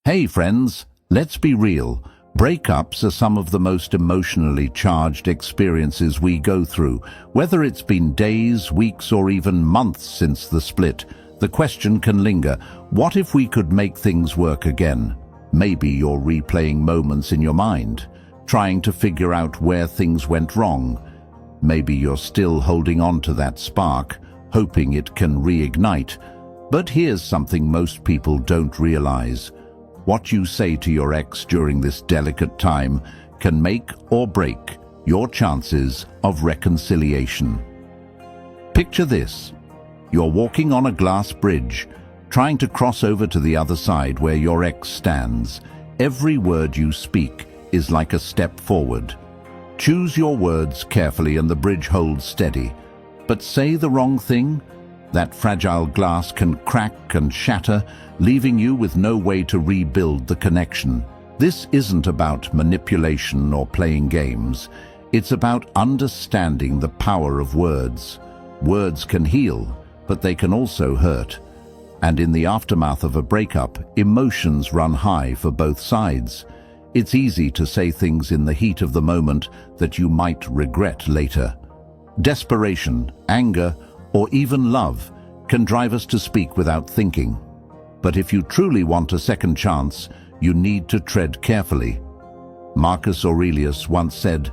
Hey friends, let's be real. Breakups are some of the most emotionally charged experiences we go through. Whether it's been days, weeks, or even months since the split, the question can linger: what if we could make things work again? Maybe you're replaying moments in your mind, trying to figure out where things went wrong. Maybe you're still holding on to that spark, hoping it can reignite. But here's something most people don't realize. What you say to your ex during this delicate time can make or break your chances of reconciliation. Picture this. You're walking on a glass bridge, trying to cross over to the other side where your ex stands. Every word you speak is like a step forward. Choose your words carefully and the bridge holds steady. But say the wrong thing, that fragile glass can crack and shatter, leaving you with no way to rebuild the connection. This isn't about manipulation or playing games. It's about understanding the power of words. Words can heal, but they can also hurt. And in the aftermath of a breakup, emotions run high for both sides. It's easy to say things in the heat of the moment that you might regret later. Desperation, anger, or even love can drive us to speak without thinking. But if you truly want a second chance, you need to tread carefully. Marcus Aurelius once said,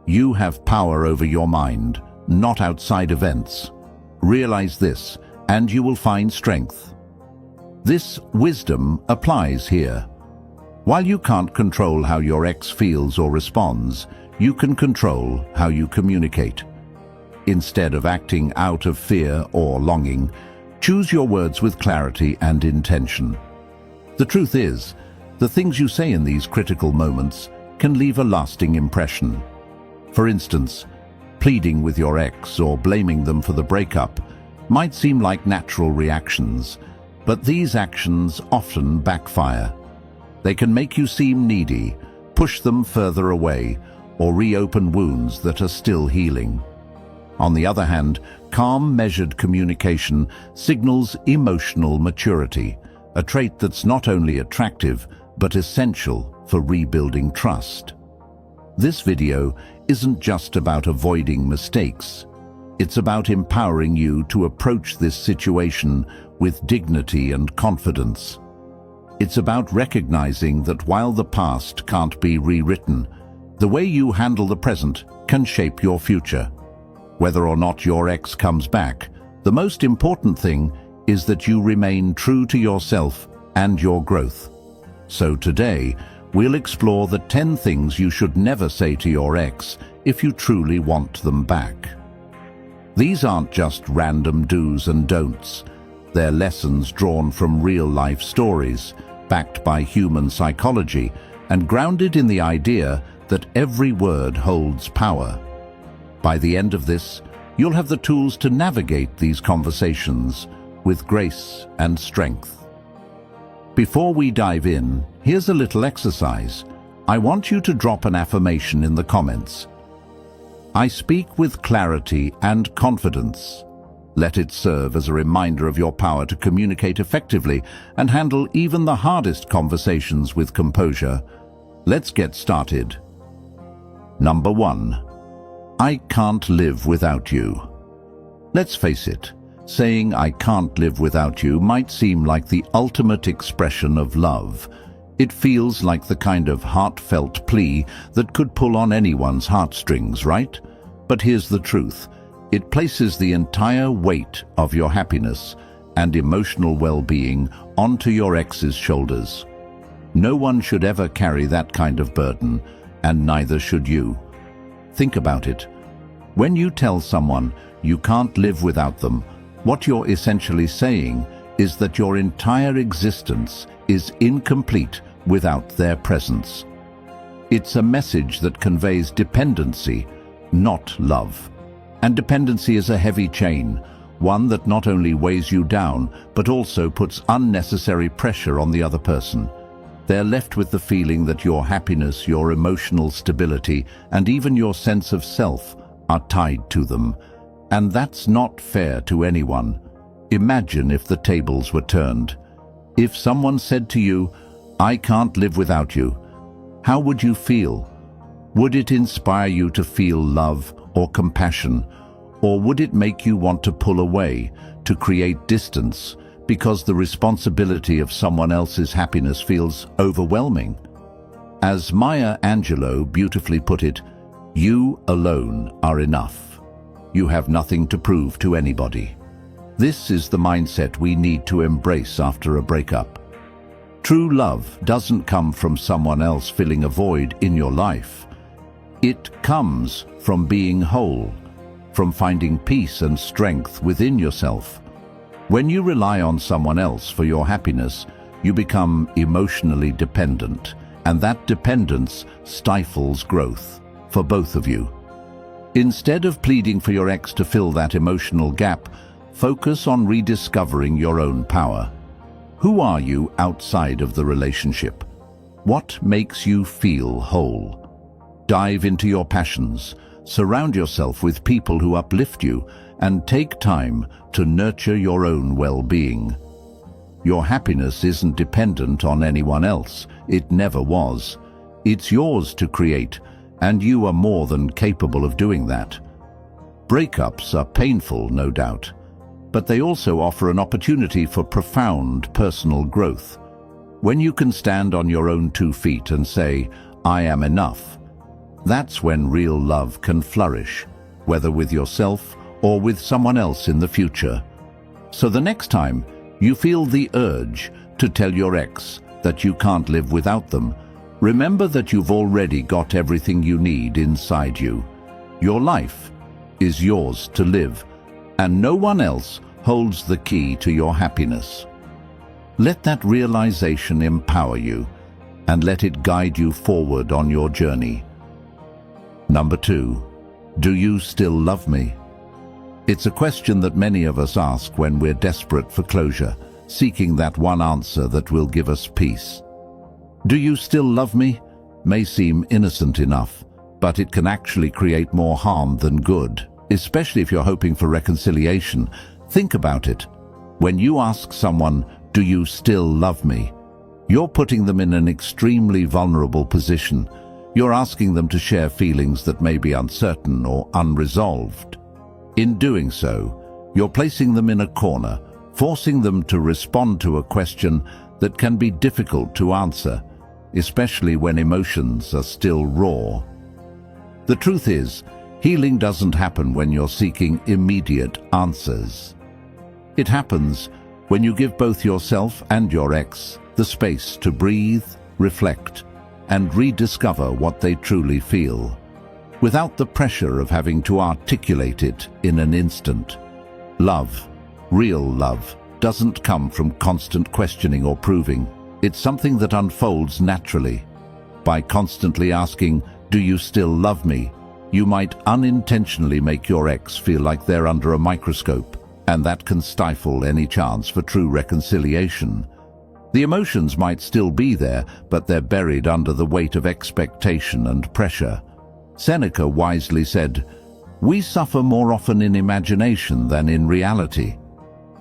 "You have power over your mind, not outside events. Realize this, and you will find strength." This wisdom applies here. While you can't control how your ex feels or responds, you can control how you communicate. Instead of acting out of fear or longing, choose your words with clarity and intention. The truth is, the things you say in these critical moments can leave a lasting impression. For instance, pleading with your ex or blaming them for the breakup might seem like natural reactions, but these actions often backfire. They can make you seem needy, push them further away, or reopen wounds that are still healing. On the other hand, calm, measured communication signals emotional maturity, a trait that's not only attractive, but essential for rebuilding trust. This video isn't just about avoiding mistakes. It's about empowering you to approach this situation with dignity and confidence. It's about recognizing that while the past can't be rewritten, the way you handle the present can shape your future. Whether or not your ex comes back, the most important thing is that you remain true to yourself and your growth. So today, we'll explore the 10 things you should never say to your ex if you truly want them back. These aren't just random do's and don'ts. They're lessons drawn from real-life stories, backed by human psychology, and grounded in the idea that every word holds power. By the end of this, you'll have the tools to navigate these conversations with grace and strength. Before we dive in, here's a little exercise. I want you to drop an affirmation in the comments. I speak with clarity and confidence. Let it serve as a reminder of your power to communicate effectively and handle even the hardest conversations with composure. Let's get started. Number 1. I can't live without you. Let's face it, saying I can't live without you might seem like the ultimate expression of love. It feels like the kind of heartfelt plea that could pull on anyone's heartstrings, right? But here's the truth. It places the entire weight of your happiness and emotional well-being onto your ex's shoulders. No one should ever carry that kind of burden, and neither should you. Think about it. When you tell someone you can't live without them, what you're essentially saying is that your entire existence is incomplete without their presence. It's a message that conveys dependency, not love. And dependency is a heavy chain, one that not only weighs you down, but also puts unnecessary pressure on the other person. They're left with the feeling that your happiness, your emotional stability, and even your sense of self are tied to them. And that's not fair to anyone. Imagine if the tables were turned. If someone said to you, "I can't live without you," how would you feel? Would it inspire you to feel love or compassion, or would it make you want to pull away, to create distance, because the responsibility of someone else's happiness feels overwhelming? As Maya Angelou beautifully put it, "You alone are enough. You have nothing to prove to anybody." This is the mindset we need to embrace after a breakup. True love doesn't come from someone else filling a void in your life. It comes from being whole, from finding peace and strength within yourself. When you rely on someone else for your happiness, you become emotionally dependent, and that dependence stifles growth for both of you. Instead of pleading for your ex to fill that emotional gap, focus on rediscovering your own power. Who are you outside of the relationship? What makes you feel whole? Dive into your passions, surround yourself with people who uplift you, and take time to nurture your own well-being. Your happiness isn't dependent on anyone else. It never was. It's yours to create, and you are more than capable of doing that. Breakups are painful, no doubt, but they also offer an opportunity for profound personal growth. When you can stand on your own 2 feet and say, "I am enough," that's when real love can flourish, whether with yourself or with someone else in the future. So the next time you feel the urge to tell your ex that you can't live without them, remember that you've already got everything you need inside you. Your life is yours to live, and no one else holds the key to your happiness. Let that realization empower you, and let it guide you forward on your journey. Number 2, do you still love me? It's a question that many of us ask when we're desperate for closure, seeking that one answer that will give us peace. "Do you still love me?" may seem innocent enough, but it can actually create more harm than good, especially if you're hoping for reconciliation. Think about it. When you ask someone, "Do you still love me?" you're putting them in an extremely vulnerable position. You're asking them to share feelings that may be uncertain or unresolved. In doing so, you're placing them in a corner, forcing them to respond to a question that can be difficult to answer, especially when emotions are still raw. The truth is, healing doesn't happen when you're seeking immediate answers. It happens when you give both yourself and your ex the space to breathe, reflect, and rediscover what they truly feel, without the pressure of having to articulate it in an instant. Love, real love, doesn't come from constant questioning or proving. It's something that unfolds naturally. By constantly asking, "Do you still love me?" you might unintentionally make your ex feel like they're under a microscope, and that can stifle any chance for true reconciliation. The emotions might still be there, but they're buried under the weight of expectation and pressure. Seneca wisely said, "We suffer more often in imagination than in reality."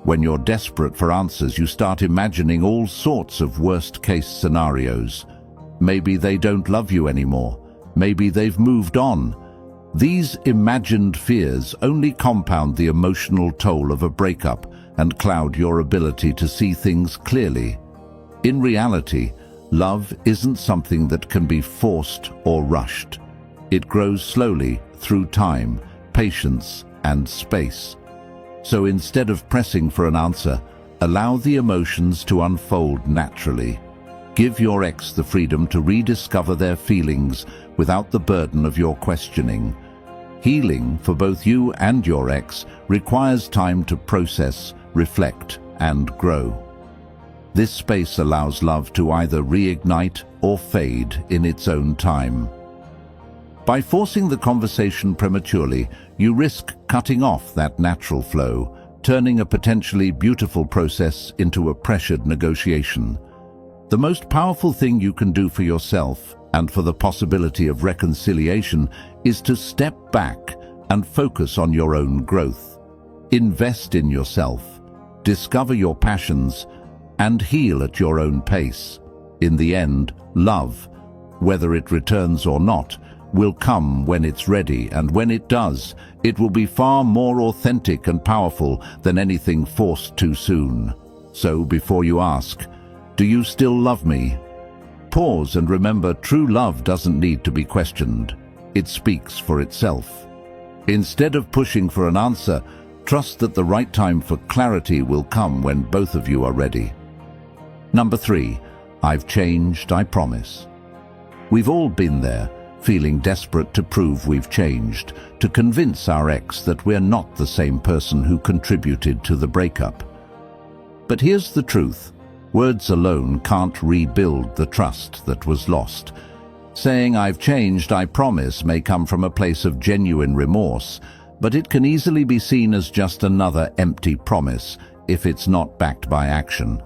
When you're desperate for answers, you start imagining all sorts of worst-case scenarios. Maybe they don't love you anymore. Maybe they've moved on. These imagined fears only compound the emotional toll of a breakup and cloud your ability to see things clearly. In reality, love isn't something that can be forced or rushed. It grows slowly through time, patience, and space. So instead of pressing for an answer, allow the emotions to unfold naturally. Give your ex the freedom to rediscover their feelings without the burden of your questioning. Healing for both you and your ex requires time to process, reflect, and grow. This space allows love to either reignite or fade in its own time. By forcing the conversation prematurely, you risk cutting off that natural flow, turning a potentially beautiful process into a pressured negotiation. The most powerful thing you can do for yourself and for the possibility of reconciliation is to step back and focus on your own growth. Invest in yourself, discover your passions, and heal at your own pace. In the end, love, whether it returns or not, will come when it's ready, and when it does, it will be far more authentic and powerful than anything forced too soon. So before you ask, do you still love me? Pause and remember, true love doesn't need to be questioned. It speaks for itself. Instead of pushing for an answer, trust that the right time for clarity will come when both of you are ready. Number 3, I've changed, I promise. We've all been there, feeling desperate to prove we've changed, to convince our ex that we're not the same person who contributed to the breakup. But here's the truth. Words alone can't rebuild the trust that was lost. Saying I've changed, I promise may come from a place of genuine remorse, but it can easily be seen as just another empty promise if it's not backed by action.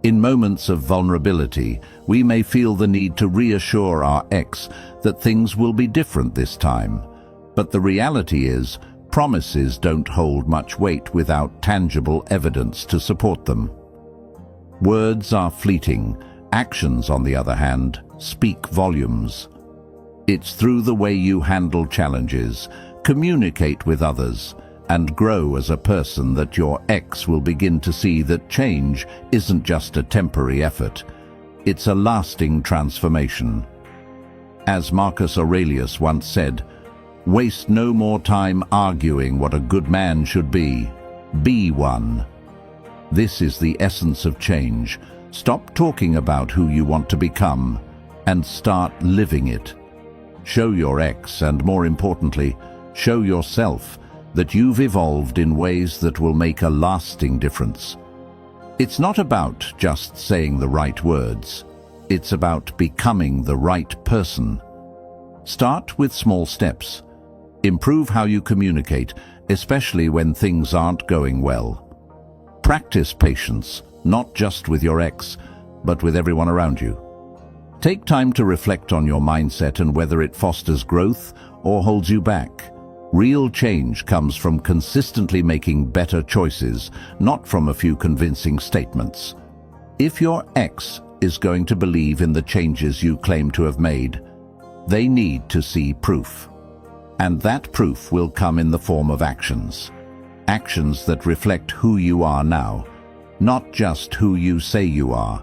In moments of vulnerability, we may feel the need to reassure our ex that things will be different this time. But the reality is, promises don't hold much weight without tangible evidence to support them. Words are fleeting. Actions, on the other hand, speak volumes. It's through the way you handle challenges, communicate with others, and grow as a person that your ex will begin to see that change isn't just a temporary effort. It's a lasting transformation. As Marcus Aurelius once said, "Waste no more time arguing what a good man should be. Be one." This is the essence of change. Stop talking about who you want to become and start living it. Show your ex, and more importantly, show yourself, that you've evolved in ways that will make a lasting difference. It's not about just saying the right words. It's about becoming the right person. Start with small steps. Improve how you communicate, especially when things aren't going well. Practice patience, not just with your ex, but with everyone around you. Take time to reflect on your mindset and whether it fosters growth or holds you back. Real change comes from consistently making better choices, not from a few convincing statements. If your ex is going to believe in the changes you claim to have made, they need to see proof. And that proof will come in the form of actions. Actions that reflect who you are now, not just who you say you are.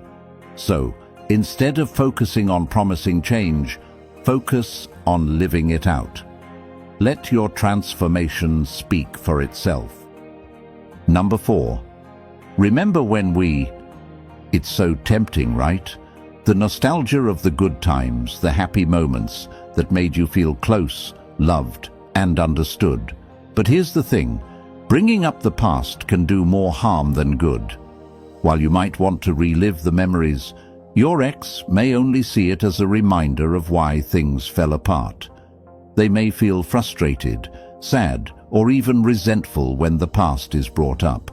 So, instead of focusing on promising change, focus on living it out. Let your transformation speak for itself. Number 4, remember when it's so tempting, right? The nostalgia of the good times, the happy moments that made you feel close, loved, and understood. But here's the thing, bringing up the past can do more harm than good. While you might want to relive the memories, your ex may only see it as a reminder of why things fell apart. They may feel frustrated, sad, or even resentful when the past is brought up,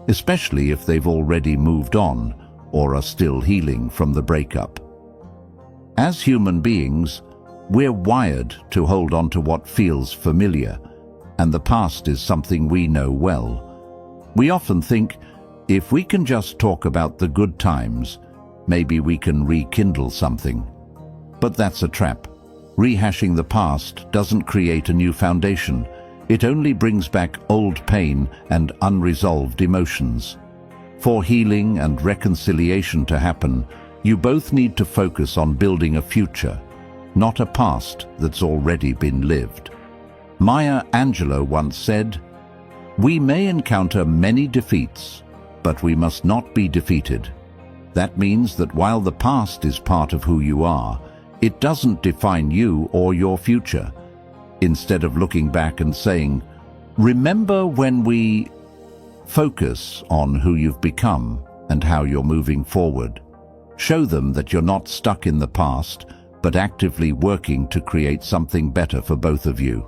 especially if they've already moved on or are still healing from the breakup. As human beings, we're wired to hold on to what feels familiar, and the past is something we know well. We often think, if we can just talk about the good times, maybe we can rekindle something. But that's a trap. Rehashing the past doesn't create a new foundation. It only brings back old pain and unresolved emotions. For healing and reconciliation to happen, you both need to focus on building a future, not a past that's already been lived. Maya Angelou once said, "We may encounter many defeats, but we must not be defeated." That means that while the past is part of who you are, it doesn't define you or your future. Instead of looking back and saying, "Remember when we..." Focus on who you've become and how you're moving forward. Show them that you're not stuck in the past, but actively working to create something better for both of you.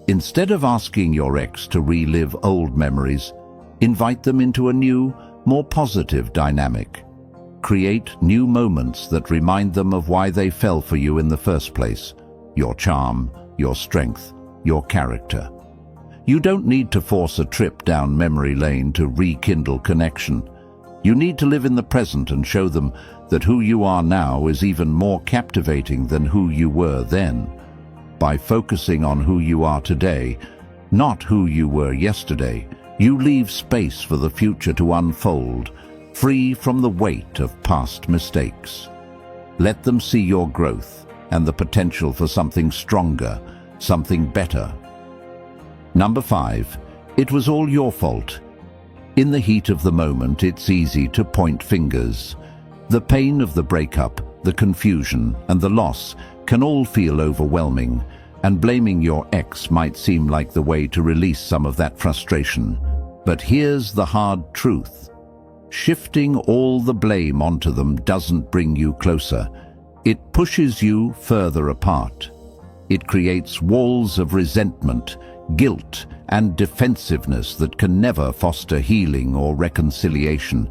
Instead of asking your ex to relive old memories, invite them into a new, more positive dynamic. Create new moments that remind them of why they fell for you in the first place, your charm, your strength, your character. You don't need to force a trip down memory lane to rekindle connection. You need to live in the present and show them that who you are now is even more captivating than who you were then. By focusing on who you are today, not who you were yesterday, you leave space for the future to unfold, free from the weight of past mistakes. Let them see your growth and the potential for something stronger, something better. Number 5. It was all your fault. In the heat of the moment, it's easy to point fingers. The pain of the breakup, the confusion, and the loss can all feel overwhelming, and blaming your ex might seem like the way to release some of that frustration. But here's the hard truth. Shifting all the blame onto them doesn't bring you closer. It pushes you further apart. It creates walls of resentment, guilt, and defensiveness that can never foster healing or reconciliation.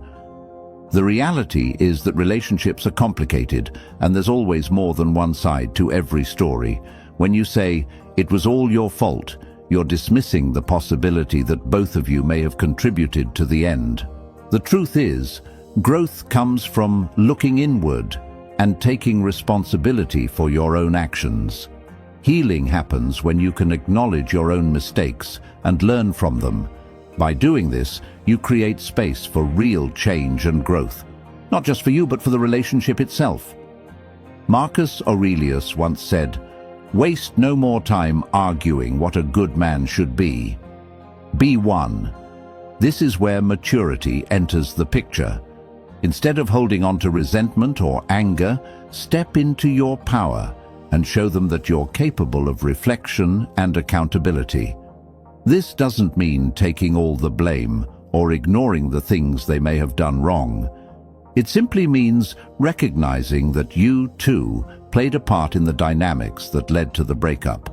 The reality is that relationships are complicated, and there's always more than one side to every story. When you say, "It was all your fault," you're dismissing the possibility that both of you may have contributed to the end. The truth is, growth comes from looking inward and taking responsibility for your own actions. Healing happens when you can acknowledge your own mistakes and learn from them. By doing this, you create space for real change and growth, not just for you but for the relationship itself. Marcus Aurelius once said, "Waste no more time arguing what a good man should be. Be one." This is where maturity enters the picture. Instead of holding on to resentment or anger, step into your power and show them that you're capable of reflection and accountability. This doesn't mean taking all the blame or ignoring the things they may have done wrong. It simply means recognizing that you, too, played a part in the dynamics that led to the breakup.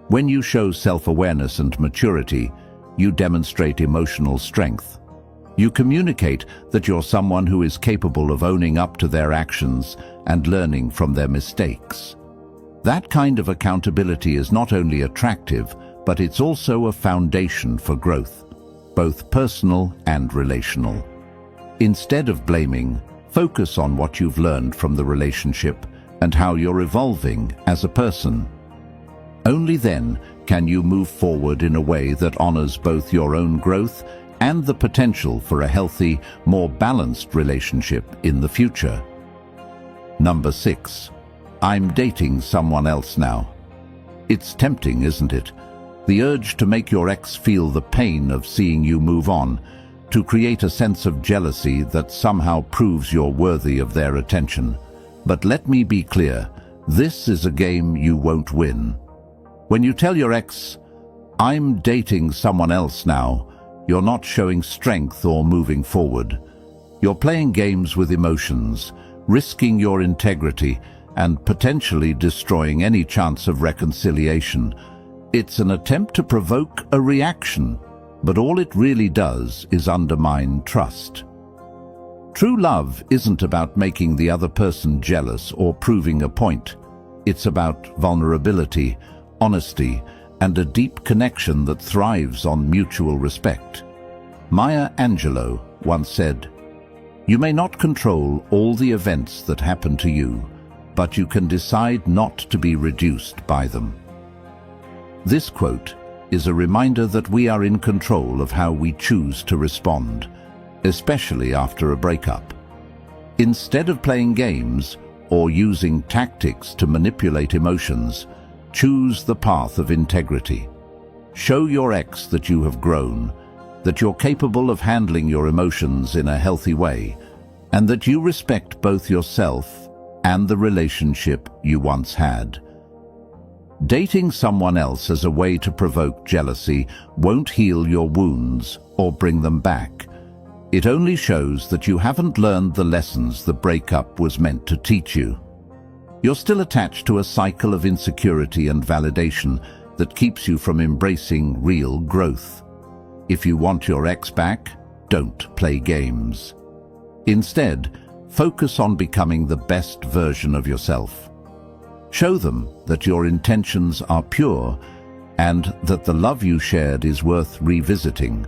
When you show self-awareness and maturity, you demonstrate emotional strength. You communicate that you're someone who is capable of owning up to their actions and learning from their mistakes. That kind of accountability is not only attractive, but it's also a foundation for growth, both personal and relational. Instead of blaming, focus on what you've learned from the relationship and how you're evolving as a person. Only then can you move forward in a way that honors both your own growth and the potential for a healthy, more balanced relationship in the future. Number 6. I'm dating someone else now. It's tempting, isn't it? The urge to make your ex feel the pain of seeing you move on, to create a sense of jealousy that somehow proves you're worthy of their attention. But let me be clear, this is a game you won't win. When you tell your ex, "I'm dating someone else now," you're not showing strength or moving forward. You're playing games with emotions, risking your integrity, and potentially destroying any chance of reconciliation. It's an attempt to provoke a reaction, but all it really does is undermine trust. True love isn't about making the other person jealous or proving a point. It's about vulnerability, honesty, and a deep connection that thrives on mutual respect. Maya Angelou once said, "You may not control all the events that happen to you, but you can decide not to be reduced by them." This quote is a reminder that we are in control of how we choose to respond, especially after a breakup. Instead of playing games or using tactics to manipulate emotions, choose the path of integrity. Show your ex that you have grown, that you're capable of handling your emotions in a healthy way, and that you respect both yourself and the relationship you once had. Dating someone else as a way to provoke jealousy won't heal your wounds or bring them back. It only shows that you haven't learned the lessons the breakup was meant to teach you. You're still attached to a cycle of insecurity and validation that keeps you from embracing real growth. If you want your ex back, don't play games. Instead, focus on becoming the best version of yourself. Show them that your intentions are pure and that the love you shared is worth revisiting.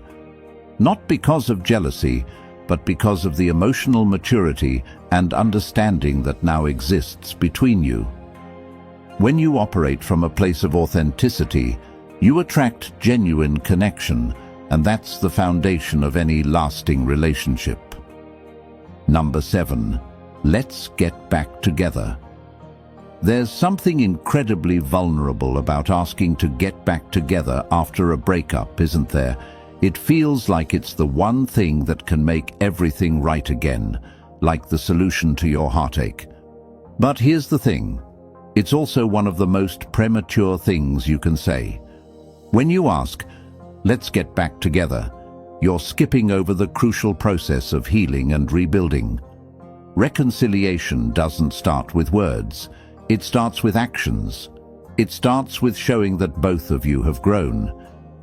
Not because of jealousy, but because of the emotional maturity and understanding that now exists between you. When you operate from a place of authenticity, you attract genuine connection, and that's the foundation of any lasting relationship. Number 7. Let's get back together. There's something incredibly vulnerable about asking to get back together after a breakup, isn't there? It feels like it's the one thing that can make everything right again, like the solution to your heartache. But here's the thing. It's also one of the most premature things you can say. When you ask, "Let's get back together," you're skipping over the crucial process of healing and rebuilding. Reconciliation doesn't start with words. It starts with actions. It starts with showing that both of you have grown,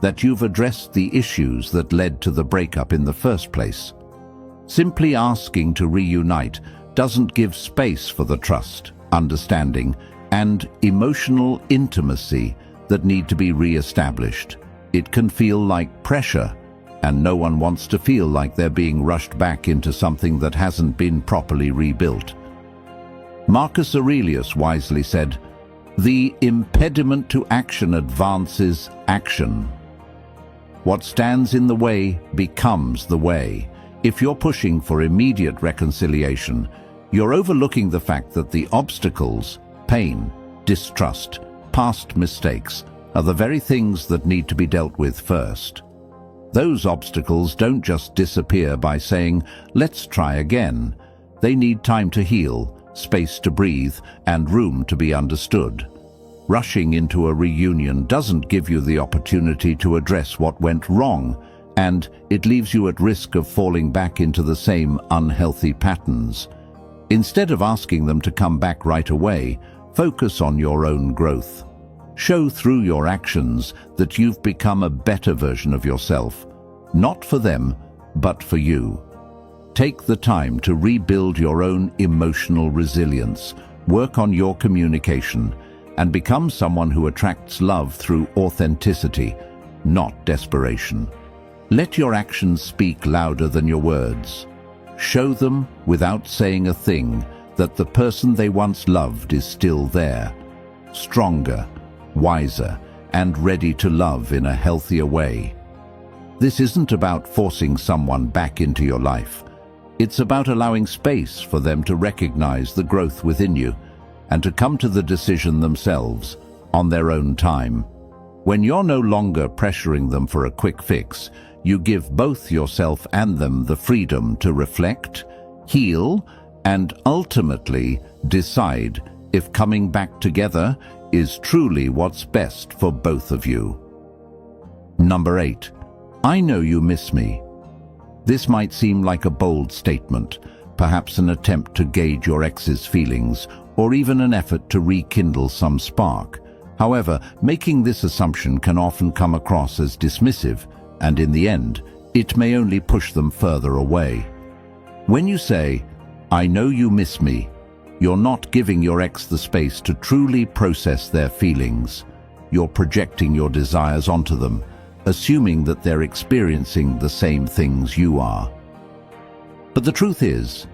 that you've addressed the issues that led to the breakup in the first place. Simply asking to reunite doesn't give space for the trust, understanding, and emotional intimacy that need to be re-established. It can feel like pressure, and no one wants to feel like they're being rushed back into something that hasn't been properly rebuilt. Marcus Aurelius wisely said, "The impediment to action advances action. What stands in the way becomes the way." If you're pushing for immediate reconciliation, you're overlooking the fact that the obstacles, pain, distrust, past mistakes, are the very things that need to be dealt with first. Those obstacles don't just disappear by saying, "Let's try again." They need time to heal, space to breathe, and room to be understood. Rushing into a reunion doesn't give you the opportunity to address what went wrong, and it leaves you at risk of falling back into the same unhealthy patterns. Instead of asking them to come back right away, focus on your own growth. Show through your actions that you've become a better version of yourself, not for them, but for you. Take the time to rebuild your own emotional resilience, work on your communication, and become someone who attracts love through authenticity, not desperation. Let your actions speak louder than your words. Show them, without saying a thing, that the person they once loved is still there, stronger, wiser, and ready to love in a healthier way. This isn't about forcing someone back into your life. It's about allowing space for them to recognize the growth within you and to come to the decision themselves, on their own time. When you're no longer pressuring them for a quick fix, you give both yourself and them the freedom to reflect, heal, and ultimately decide if coming back together is truly what's best for both of you. Number 8. I know you miss me. This might seem like a bold statement, perhaps an attempt to gauge your ex's feelings, or even an effort to rekindle some spark. However, making this assumption can often come across as dismissive, and in the end, it may only push them further away. When you say, "I know you miss me," you're not giving your ex the space to truly process their feelings. You're projecting your desires onto them, assuming that they're experiencing the same things you are. But the truth is,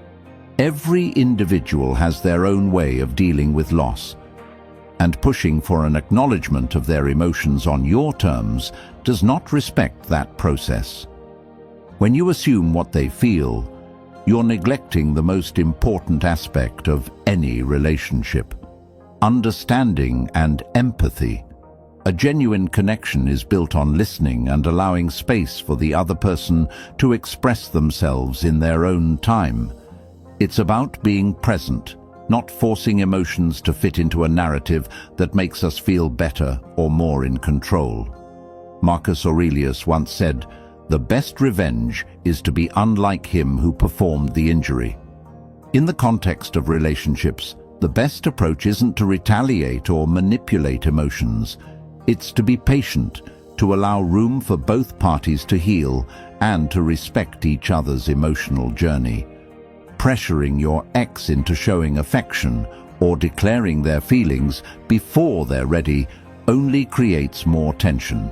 every individual has their own way of dealing with loss, and pushing for an acknowledgement of their emotions on your terms does not respect that process. When you assume what they feel, you're neglecting the most important aspect of any relationship: understanding and empathy. A genuine connection is built on listening and allowing space for the other person to express themselves in their own time. It's about being present, not forcing emotions to fit into a narrative that makes us feel better or more in control. Marcus Aurelius once said, "The best revenge is to be unlike him who performed the injury." In the context of relationships, the best approach isn't to retaliate or manipulate emotions. It's to be patient, to allow room for both parties to heal and to respect each other's emotional journey. Pressuring your ex into showing affection or declaring their feelings before they're ready only creates more tension.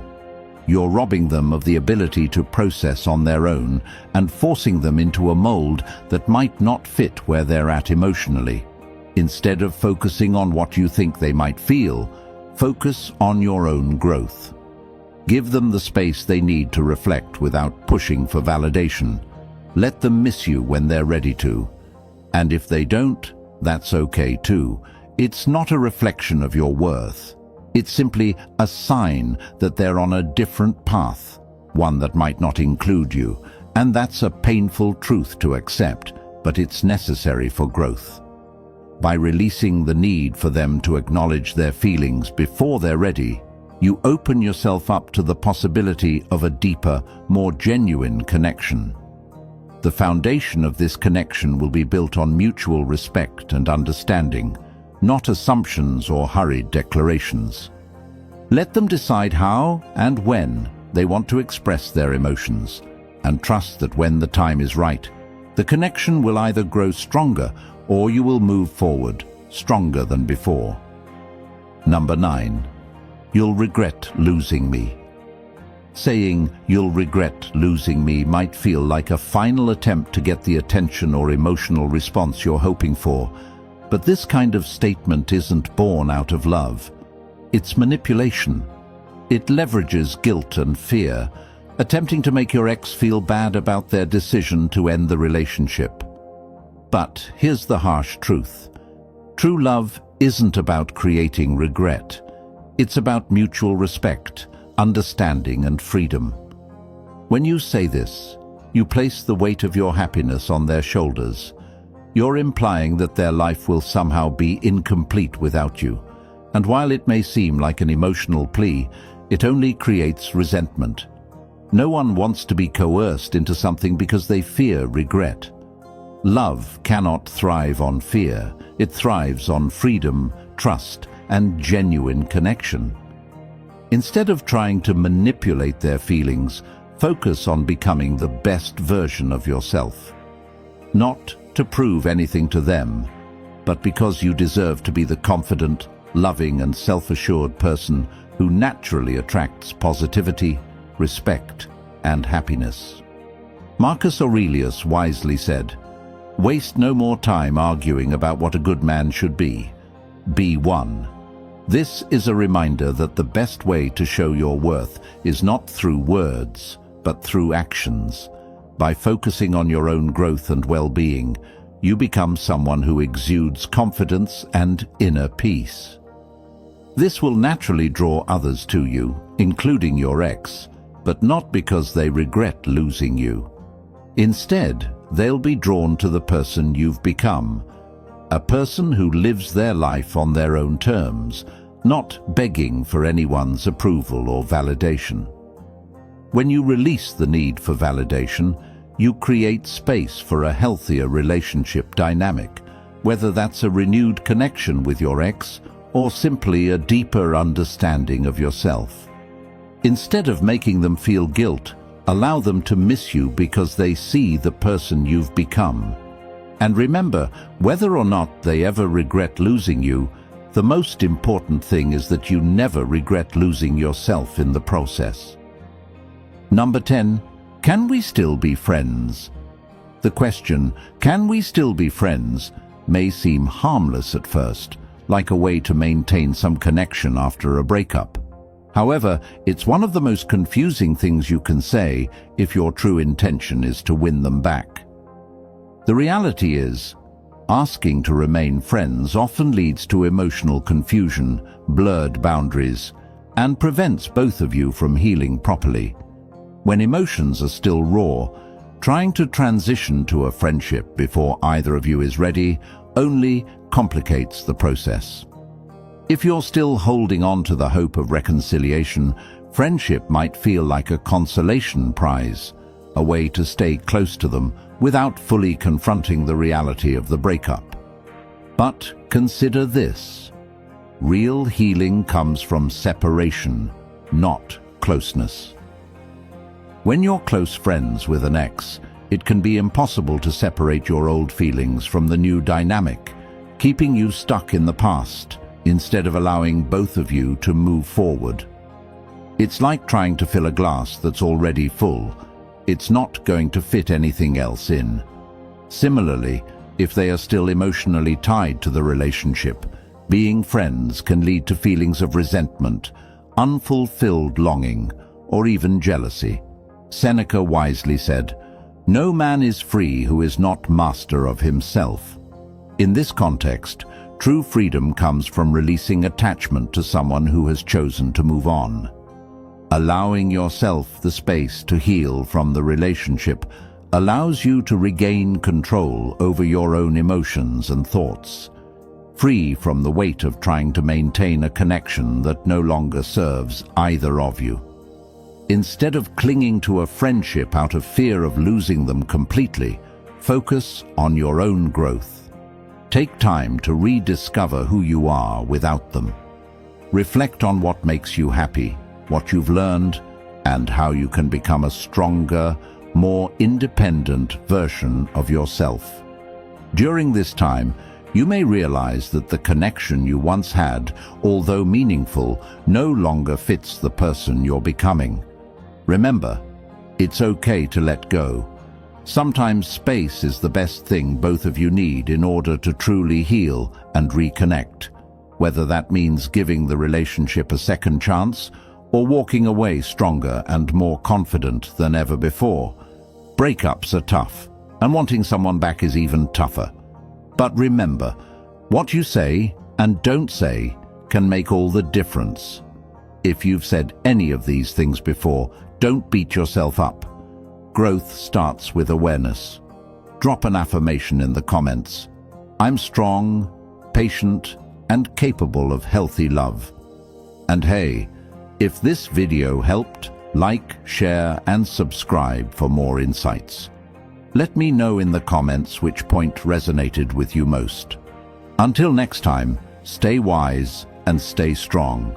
You're robbing them of the ability to process on their own and forcing them into a mold that might not fit where they're at emotionally. Instead of focusing on what you think they might feel, focus on your own growth. Give them the space they need to reflect without pushing for validation. Let them miss you when they're ready to. And if they don't, that's okay too. It's not a reflection of your worth. It's simply a sign that they're on a different path, one that might not include you, and that's a painful truth to accept, but it's necessary for growth. By releasing the need for them to acknowledge their feelings before they're ready, you open yourself up to the possibility of a deeper, more genuine connection. The foundation of this connection will be built on mutual respect and understanding, not assumptions or hurried declarations. Let them decide how and when they want to express their emotions, and trust that when the time is right, the connection will either grow stronger or you will move forward, stronger than before. Number 9. You'll regret losing me. Saying, "You'll regret losing me," might feel like a final attempt to get the attention or emotional response you're hoping for, but this kind of statement isn't born out of love. It's manipulation. It leverages guilt and fear, attempting to make your ex feel bad about their decision to end the relationship. But here's the harsh truth. True love isn't about creating regret. It's about mutual respect, understanding, and freedom. When you say this, you place the weight of your happiness on their shoulders. You're implying that their life will somehow be incomplete without you. And while it may seem like an emotional plea, it only creates resentment. No one wants to be coerced into something because they fear regret. Love cannot thrive on fear. It thrives on freedom, trust, and genuine connection. Instead of trying to manipulate their feelings, focus on becoming the best version of yourself. Not to prove anything to them, but because you deserve to be the confident, loving, and self-assured person who naturally attracts positivity, respect, and happiness. Marcus Aurelius wisely said, "Waste no more time arguing about what a good man should be. Be one." This is a reminder that the best way to show your worth is not through words, but through actions. By focusing on your own growth and well-being, you become someone who exudes confidence and inner peace. This will naturally draw others to you, including your ex, but not because they regret losing you. Instead, they'll be drawn to the person you've become, a person who lives their life on their own terms, not begging for anyone's approval or validation. When you release the need for validation, you create space for a healthier relationship dynamic, whether that's a renewed connection with your ex or simply a deeper understanding of yourself. Instead of making them feel guilt, allow them to miss you because they see the person you've become. And remember, whether or not they ever regret losing you, the most important thing is that you never regret losing yourself in the process. Number 10. Can we still be friends? The question, "Can we still be friends?" may seem harmless at first, like a way to maintain some connection after a breakup. However, it's one of the most confusing things you can say if your true intention is to win them back. The reality is, asking to remain friends often leads to emotional confusion, blurred boundaries, and prevents both of you from healing properly. When emotions are still raw, trying to transition to a friendship before either of you is ready only complicates the process. If you're still holding on to the hope of reconciliation, friendship might feel like a consolation prize, a way to stay close to them without fully confronting the reality of the breakup. But consider this. Real healing comes from separation, not closeness. When you're close friends with an ex, it can be impossible to separate your old feelings from the new dynamic, keeping you stuck in the past instead of allowing both of you to move forward. It's like trying to fill a glass that's already full. It's not going to fit anything else in. Similarly, if they are still emotionally tied to the relationship, being friends can lead to feelings of resentment, unfulfilled longing, or even jealousy. Seneca wisely said, "No man is free who is not master of himself." In this context, true freedom comes from releasing attachment to someone who has chosen to move on. Allowing yourself the space to heal from the relationship allows you to regain control over your own emotions and thoughts, free from the weight of trying to maintain a connection that no longer serves either of you. Instead of clinging to a friendship out of fear of losing them completely, focus on your own growth. Take time to rediscover who you are without them. Reflect on what makes you happy, what you've learned, and how you can become a stronger, more independent version of yourself. During this time, you may realize that the connection you once had, although meaningful, no longer fits the person you're becoming. Remember, it's okay to let go. Sometimes space is the best thing both of you need in order to truly heal and reconnect, whether that means giving the relationship a second chance or walking away stronger and more confident than ever before. Breakups are tough, and wanting someone back is even tougher. But remember, what you say and don't say can make all the difference. If you've said any of these things before, don't beat yourself up. Growth starts with awareness. Drop an affirmation in the comments. I'm strong, patient, and capable of healthy love. And hey, if this video helped, like, share, and subscribe for more insights. Let me know in the comments which point resonated with you most. Until next time, stay wise and stay strong.